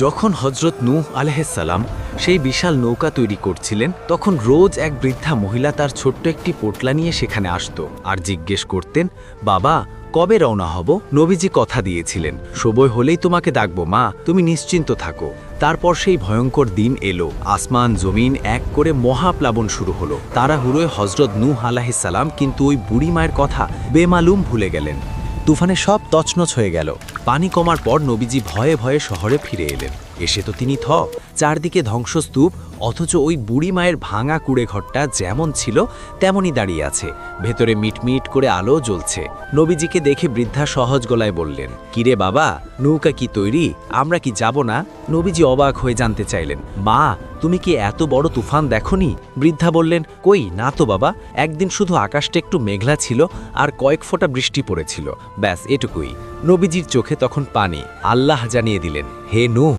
যখন হজরত নূহ আলাইহিসসালাম সেই বিশাল নৌকা তৈরি করছিলেন, তখন রোজ এক বৃদ্ধা মহিলা তার ছোট্ট একটি পোটলা নিয়ে সেখানে আসত আর জিজ্ঞেস করতেন, বাবা কবে রওনা হব? নবীজি কথা দিয়েছিলেন, সময় হলেই তোমাকে ডাকবো মা, তুমি নিশ্চিন্ত থাকো। তারপর সেই ভয়ঙ্কর দিন এলো, আসমান জমিন এক করে মহাপ্লাবন শুরু হলো। তাড়াহুড়োয় হজরত নূহ আলাইহিসসালাম কিন্তু ওই বুড়ি মায়ের কথা বেমালুম ভুলে গেলেন। তুফানে সব তছনছ হয়ে গেল। পানি কমার পর নবীজি ভয়ে ভয়ে শহরে ফিরে এলেন। এসে তো তিনি চারদিকে ধ্বংসস্তূপ, অথচ ওই বুড়ি মায়ের ভাঙা কুড়ে ঘরটা যেমন ছিল তেমনই দাঁড়িয়ে আছে, ভেতরে মিটমিট করে আলো জ্বলছে। নবীজিকে দেখে বৃদ্ধা সহজ গলায় বললেন, কিরে বাবা, নৌকা কি তৈরি? আমরা কি যাব না? নবীজি অবাক হয়ে জানতে চাইলেন, মা তুমি কি এত বড় তুফান দেখনি? বৃদ্ধা বললেন, কই না তো বাবা, একদিন শুধু আকাশটা একটু মেঘলা ছিল আর কয়েক ফোঁটা বৃষ্টি পড়েছিল, ব্যাস এটুকুই। নবীজির চোখে তখন পানি। আল্লাহ জানিয়ে দিলেন, হে নূহ,